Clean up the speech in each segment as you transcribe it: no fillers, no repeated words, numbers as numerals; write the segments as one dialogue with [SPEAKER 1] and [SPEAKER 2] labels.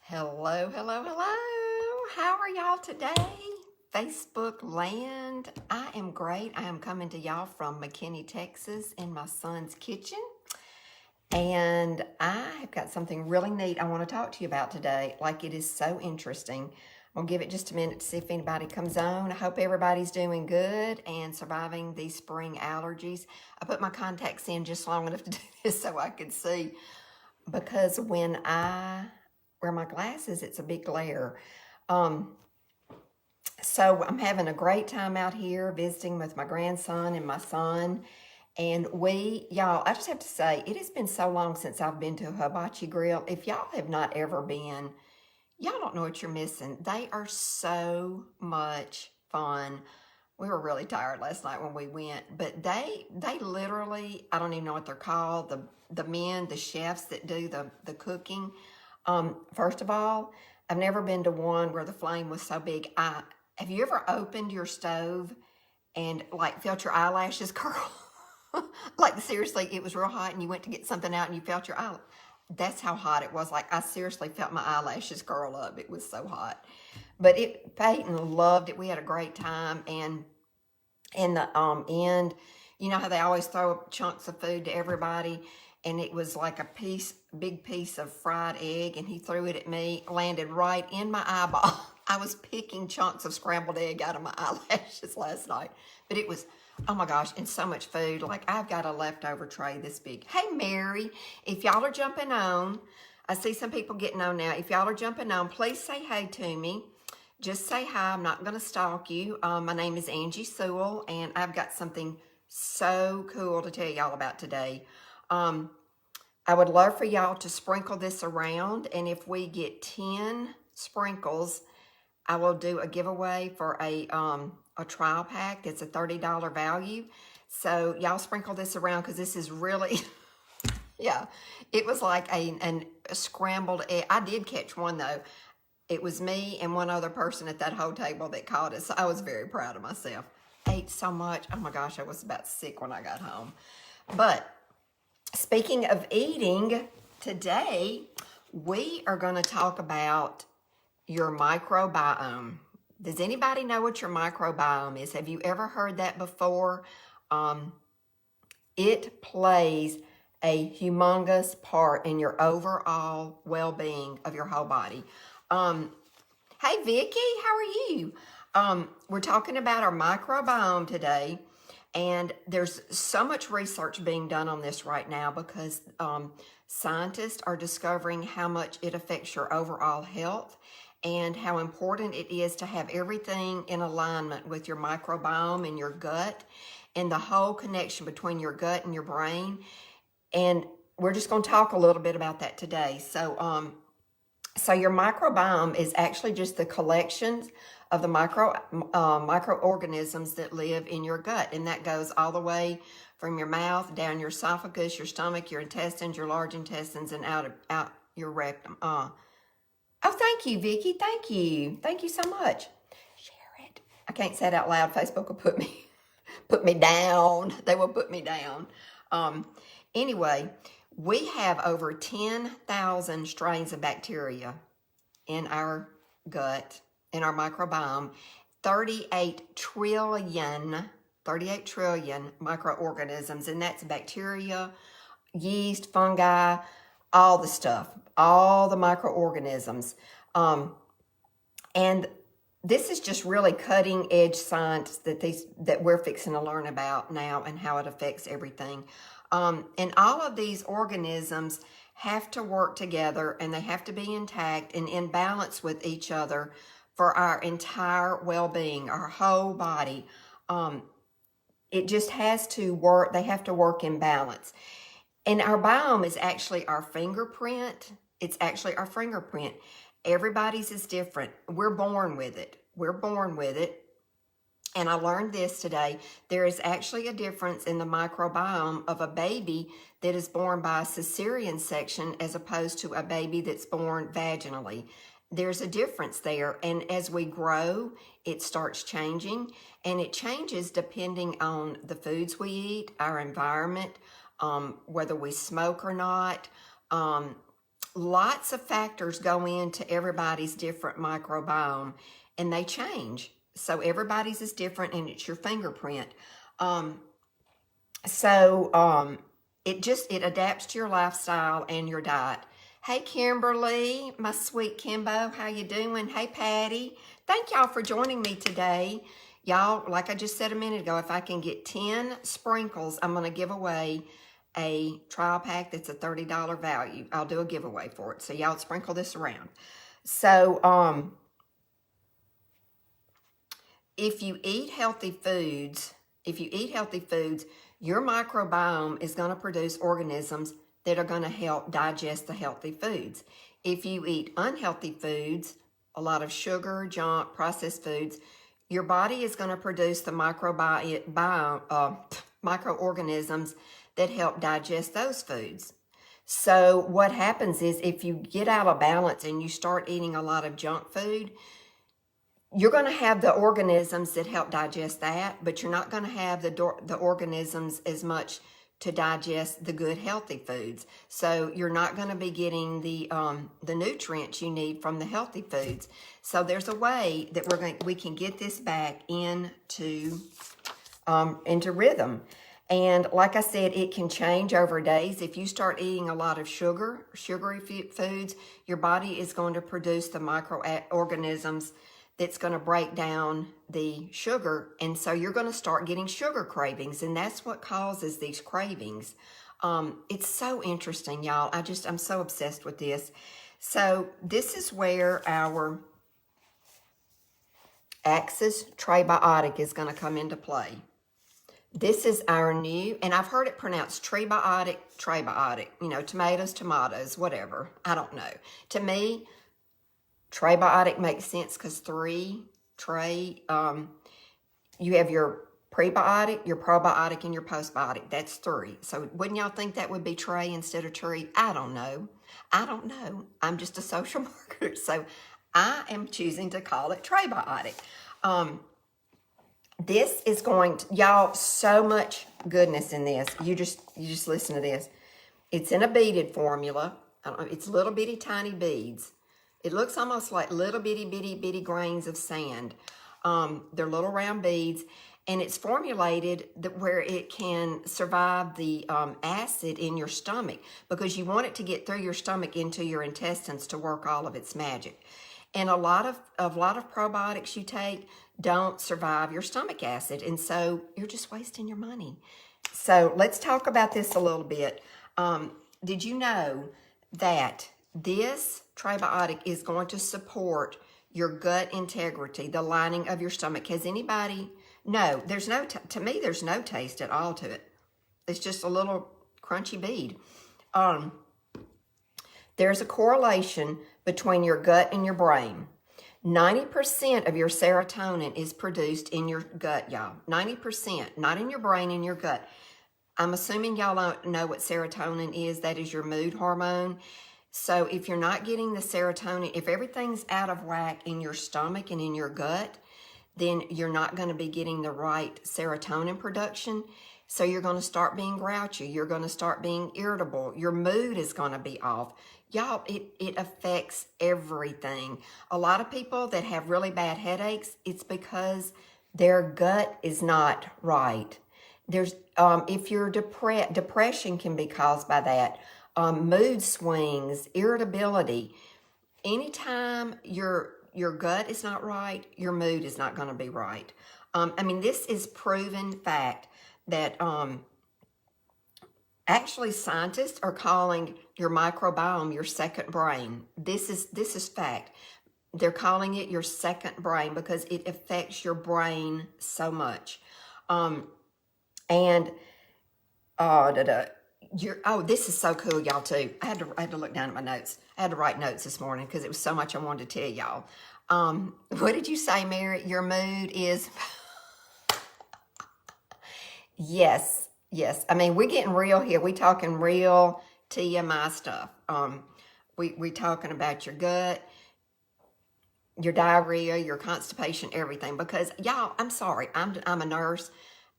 [SPEAKER 1] Hello, hello, hello. How are y'all today? Facebook land. I am great. I am coming to y'all from McKinney, Texas in my son's kitchen. And I have got something really neat I want to talk to you about today. Like, it is so interesting. I'm going to give it just a minute to see if anybody comes on. I hope everybody's doing good and surviving these spring allergies. I put my contacts in just long enough to do this so I could see, because when I wear my glasses, it's a big glare. So I'm having a great time out here visiting with my grandson and my son. And y'all, I just have to say, it has been so long since I've been to a hibachi grill. If y'all have not ever been, y'all don't know what you're missing. They are so much fun. We were really tired last night when we went, but they literally, I don't even know what they're called, the men, the chefs that do the cooking. First of all, I've never been to one where the flame was so big. Have you ever opened your stove and like felt your eyelashes curl? Like, seriously, it was real hot and you went to get something out and you felt your eye. That's how hot it was. Like, I seriously felt my eyelashes curl up. It was so hot. But Peyton loved it. We had a great time. And in the end, you know how they always throw chunks of food to everybody? And it was like a big piece of fried egg, and he threw it at me, landed right in my eyeball. I was picking chunks of scrambled egg out of my eyelashes last night. But it was, oh my gosh, and so much food. Like, I've got a leftover tray this big. Hey, Mary, if y'all are jumping on, I see some people getting on now. If y'all are jumping on, please say hey to me. Just say hi. I'm not going to stalk you. My name is Angie Sewell, and I've got something so cool to tell y'all about today. I would love for y'all to sprinkle this around, and if we get 10 sprinkles, I will do a giveaway for a trial pack. It's a $30 value. So y'all sprinkle this around, because this is really, yeah, it was like a scrambled egg. I did catch one though. It was me and one other person at that whole table that caught it. So I was very proud of myself. Ate so much. Oh my gosh, I was about sick when I got home. But speaking of eating, today we are going to talk about your microbiome. Does anybody know what your microbiome is? Have you ever heard that before? It plays a humongous part in your overall well-being of your whole body. Hey, Vicki, how are you? We're talking about our microbiome today, and there's so much research being done on this right now, because scientists are discovering how much it affects your overall health and how important it is to have everything in alignment with your microbiome and your gut and the whole connection between your gut and your brain. And we're just going to talk a little bit about that today. So your microbiome is actually just the collections of the microorganisms that live in your gut. And that goes all the way from your mouth, down your esophagus, your stomach, your intestines, your large intestines, and out your rectum. Oh, thank you, Vicki. Thank you. Thank you so much. Share it. I can't say it out loud. Facebook will put me down. They will put me down. Anyway, we have over 10,000 strains of bacteria in our gut, in our microbiome, 38 trillion microorganisms, and that's bacteria, yeast, fungi, all the stuff, all the microorganisms. And this is just really cutting edge science that we're fixing to learn about now, and how it affects everything. And all of these organisms have to work together, and they have to be intact and in balance with each other for our entire well-being, our whole body. It just has to work. They have to work in balance. And our biome is actually our fingerprint. It's actually our fingerprint. Everybody's is different. We're born with it. We're born with it. And I learned this today. There is actually a difference in the microbiome of a baby that is born by a cesarean section as opposed to a baby that's born vaginally. There's a difference there. And as we grow, it starts changing. And it changes depending on the foods we eat, our environment, whether we smoke or not, lots of factors go into everybody's different microbiome, and they change. So everybody's is different, and it's your fingerprint. It adapts to your lifestyle and your diet. Hey, Kimberly, my sweet Kimbo, how you doing? Hey, Patty. Thank y'all for joining me today. Y'all, like I just said a minute ago, if I can get 10 sprinkles, I'm going to give away a trial pack that's a $30 value. I'll do a giveaway for it. So y'all sprinkle this around. So, if you eat healthy foods, your microbiome is going to produce organisms that are going to help digest the healthy foods. If you eat unhealthy foods, a lot of sugar, junk, processed foods, your body is going to produce the microorganisms that help digest those foods. So what happens is if you get out of balance and you start eating a lot of junk food, you're going to have the organisms that help digest that, but you're not going to have the organisms as much to digest the good healthy foods. So you're not going to be getting the nutrients you need from the healthy foods. So there's a way that we can get this back into rhythm. And like I said, it can change over days. If you start eating a lot of sugary foods, your body is going to produce the microorganisms that's going to break down the sugar. And so you're going to start getting sugar cravings. And that's what causes these cravings. It's so interesting, y'all. I'm so obsessed with this. So this is where our Axis Trebiotic is going to come into play. This is our new, and I've heard it pronounced trebiotic, tomatoes, whatever. I don't know. To me, trebiotic makes sense because you have your prebiotic, your probiotic, and your postbiotic. That's 3. So wouldn't y'all think that would be tray instead of tree? I don't know. I'm just a social marketer, so I am choosing to call it trebiotic. This is going to, y'all, so much goodness in this. You just listen to this. It's in a beaded formula. It's little bitty tiny beads. It looks almost like little bitty grains of sand. They're little round beads, and it's formulated where it can survive the acid in your stomach, because you want it to get through your stomach into your intestines to work all of its magic. And a lot of probiotics you take don't survive your stomach acid, and so you're just wasting your money. So let's talk about this a little bit. Did you know that this trebiotic is going to support your gut integrity, the lining of your stomach? Has anybody? No, there's no, to me, there's no taste at all to it. It's just a little crunchy bead. There's a correlation between your gut and your brain. 90% of your serotonin is produced in your gut, y'all. 90%, not in your brain, in your gut. I'm assuming y'all don't know what serotonin is. That is your mood hormone. So if you're not getting the serotonin, if everything's out of whack in your stomach and in your gut, then you're not going to be getting the right serotonin production. So you're going to start being grouchy. You're going to start being irritable. Your mood is going to be off. Y'all, it affects everything. A lot of people that have really bad headaches, it's because their gut is not right. If you're depression can be caused by that. Mood swings, irritability. Anytime your gut is not right, your mood is not going to be right. This is proven fact that actually scientists are calling your microbiome your second brain. This is fact. They're calling it your second brain because it affects your brain so much. This is so cool, y'all, too. I had to look down at my notes. I had to write notes this morning because it was so much I wanted to tell y'all. What did you say, Mary? Your mood is... Yes. We're getting real here. We talking real TMI stuff. We talking about your gut, your diarrhea, your constipation, everything. Because y'all, I'm sorry, I'm a nurse.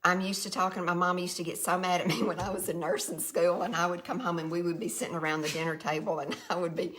[SPEAKER 1] I'm used to talking. My mom used to get so mad at me when I was in nursing school, and I would come home and we would be sitting around the dinner table, and I would be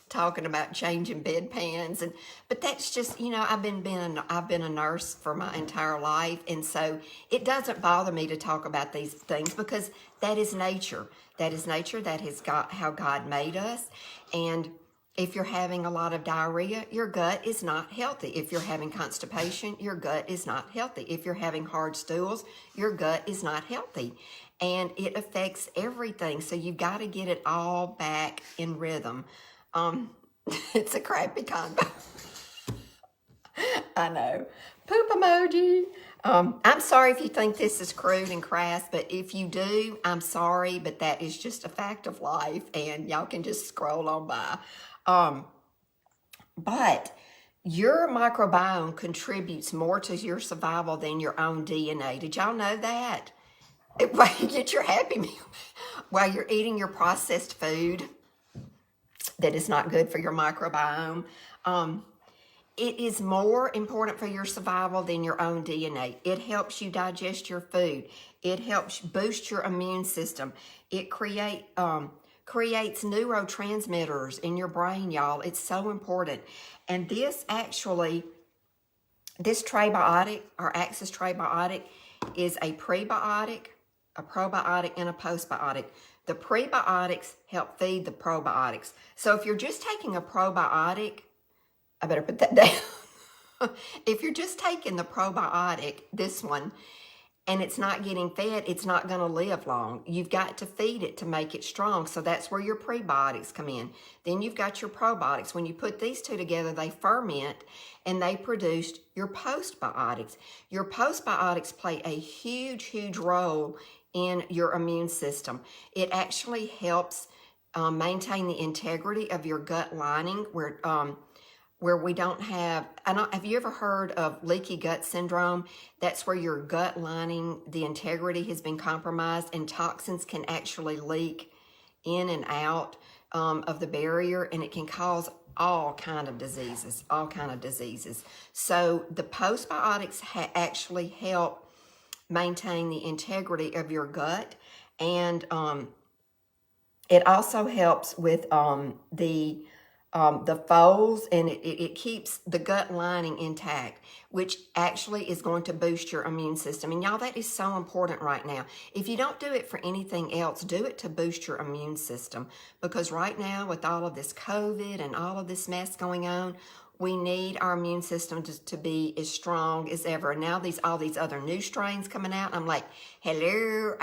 [SPEAKER 1] talking about changing bedpans. But that's just, you know, I've been a nurse for my entire life, and so it doesn't bother me to talk about these things because that is nature. That is nature. That is how God made us. And if you're having a lot of diarrhea, your gut is not healthy. If you're having constipation, your gut is not healthy. If you're having hard stools, your gut is not healthy. And it affects everything. So you've got to get it all back in rhythm. It's a crappy combo. I know. Poop emoji. I'm sorry if you think this is crude and crass, but if you do, I'm sorry, but that is just a fact of life, and y'all can just scroll on by. But your microbiome contributes more to your survival than your own DNA. Did y'all know that? While you get your Happy Meal, while you're eating your processed food that is not good for your microbiome, it is more important for your survival than your own DNA. It helps you digest your food. It helps boost your immune system. It creates neurotransmitters in your brain, y'all. It's so important. And this Trebiotic, our Axis Trebiotic, is a prebiotic, a probiotic, and a postbiotic. The prebiotics help feed the probiotics. So if you're just taking a probiotic, I better put that down. If you're just taking the probiotic, this one, and it's not getting fed, it's not going to live long. You've got to feed it to make it strong. So that's where your prebiotics come in. Then you've got your probiotics. When you put these two together, they ferment and they produce your postbiotics. Your postbiotics play a huge, huge role in your immune system. It actually helps maintain the integrity of your gut lining where we don't have, have you ever heard of leaky gut syndrome? That's where your gut lining, the integrity has been compromised, and toxins can actually leak in and out of the barrier, and it can cause all kind of diseases. So the postbiotics actually help maintain the integrity of your gut, and it also helps with the folds, and it keeps the gut lining intact, which actually is going to boost your immune system. And y'all, that is so important right now. If you don't do it for anything else, do it to boost your immune system. Because right now, with all of this COVID and all of this mess going on, we need our immune system to be as strong as ever. And now all these other new strains coming out, I'm like, hello,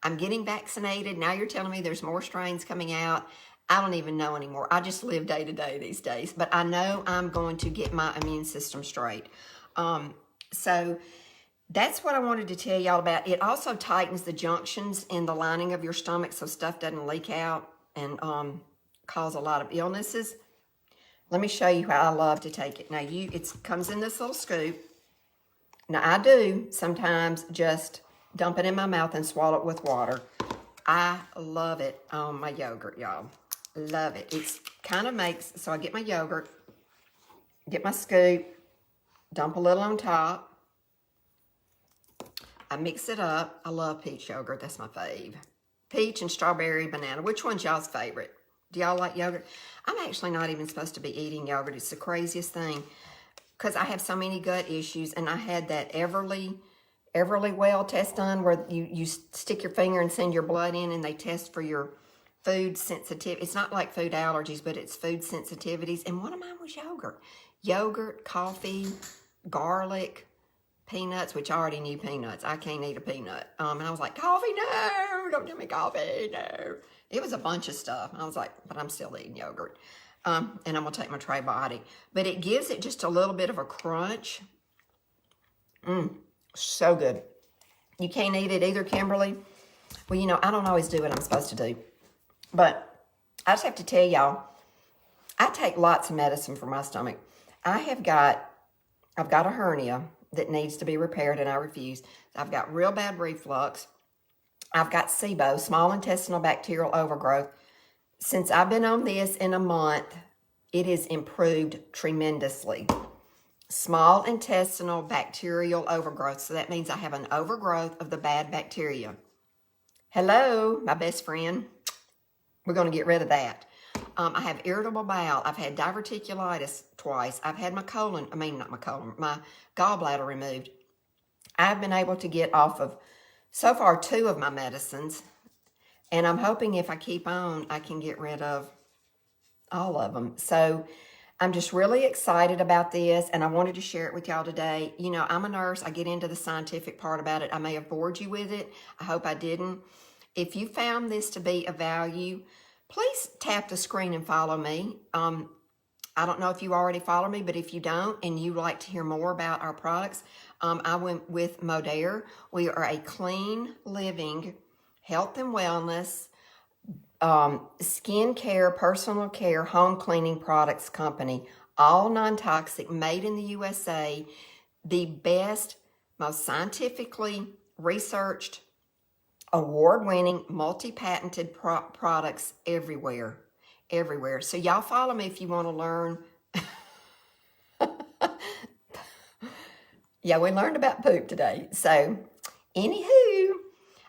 [SPEAKER 1] I'm getting vaccinated. Now you're telling me there's more strains coming out. I don't even know anymore. I just live day to day these days. But I know I'm going to get my immune system straight. So that's what I wanted to tell y'all about. It also tightens the junctions in the lining of your stomach so stuff doesn't leak out and cause a lot of illnesses. Let me show you how I love to take it. Now, it comes in this little scoop. Now, I do sometimes just dump it in my mouth and swallow it with water. I love it on my yogurt, y'all. Love it. It's kind of makes, so I get my yogurt, get my scoop, dump a little on top. I mix it up. I love peach yogurt. That's my fave. Peach and strawberry banana. Which one's y'all's favorite? Do y'all like yogurt? I'm actually not even supposed to be eating yogurt. It's the craziest thing because I have so many gut issues, and I had that Everly Well test done where you stick your finger and send your blood in, and they test for your food sensitivity. It's not like food allergies, but it's food sensitivities. And one of mine was yogurt. Yogurt, coffee, garlic, peanuts, which I already knew peanuts. I can't eat a peanut. And I was like, coffee, no, don't give me coffee, no. It was a bunch of stuff. I was like, but I'm still eating yogurt. And I'm going to take my Trebiotic. But it gives it just a little bit of a crunch. So good. You can't eat it either, Kimberly. Well, you know, I don't always do what I'm supposed to do. But I just have to tell y'all, I take lots of medicine for my stomach. I've got a hernia that needs to be repaired, and I refuse. I've got real bad reflux. I've got SIBO, small intestinal bacterial overgrowth. Since I've been on this in a month, it has improved tremendously. small intestinal bacterial overgrowth. So that means I have an overgrowth of the bad bacteria. Hello, my best friend. We're going to get rid of that. I have irritable bowel. I've had diverticulitis twice. I've had my gallbladder removed. I've been able to get off of, so far, 2 of my medicines. And I'm hoping if I keep on, I can get rid of all of them. So I'm just really excited about this, and I wanted to share it with y'all today. You know, I'm a nurse. I get into the scientific part about it. I may have bored you with it. I hope I didn't. If you found this to be of value, please tap the screen and follow me. I don't know if you already follow me, but if you don't and you like to hear more about our products, I went with Modere. We are a clean living health and wellness, skin care, personal care, home cleaning products company. All non-toxic, made in the USA. The best, most scientifically researched, award-winning, multi-patented products everywhere. Everywhere. So y'all follow me if you want to learn. Yeah, we learned about poop today. So, anywho,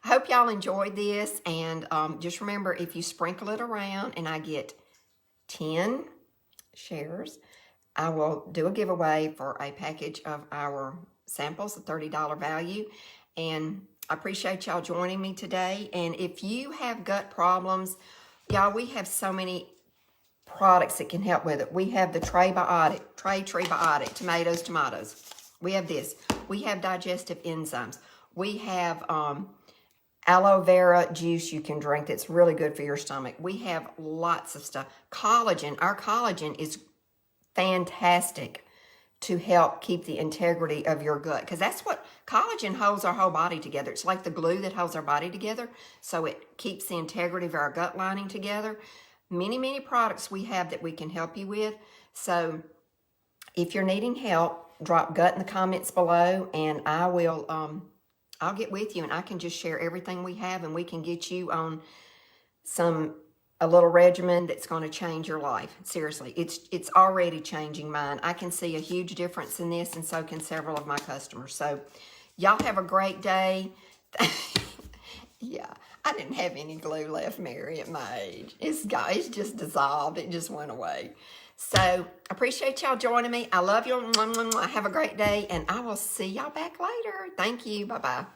[SPEAKER 1] I hope y'all enjoyed this. And just remember, if you sprinkle it around and I get 10 shares, I will do a giveaway for a package of our samples, a $30 value. And I appreciate y'all joining me today. And if you have gut problems, y'all, we have so many products that can help with it. We have the Trebiotic, tomatoes. We have this. We have digestive enzymes. We have aloe vera juice you can drink that's really good for your stomach. We have lots of stuff. Collagen. Our collagen is fantastic to help keep the integrity of your gut, because that's what collagen holds our whole body together. It's like the glue that holds our body together, so it keeps the integrity of our gut lining together. Many products we have that we can help you with. So if you're needing help, drop gut in the comments below, and I will I'll get with you, and I can just share everything we have, and we can get you on a little regimen that's going to change your life. Seriously, it's already changing mine. I can see a huge difference in this, and so can several of my customers. So y'all have a great day. Yeah, I didn't have any glue left, Mary, at my age. It's just dissolved. It just went away. So appreciate y'all joining me. I love you. Have a great day, and I will see y'all back later. Thank you. Bye-bye.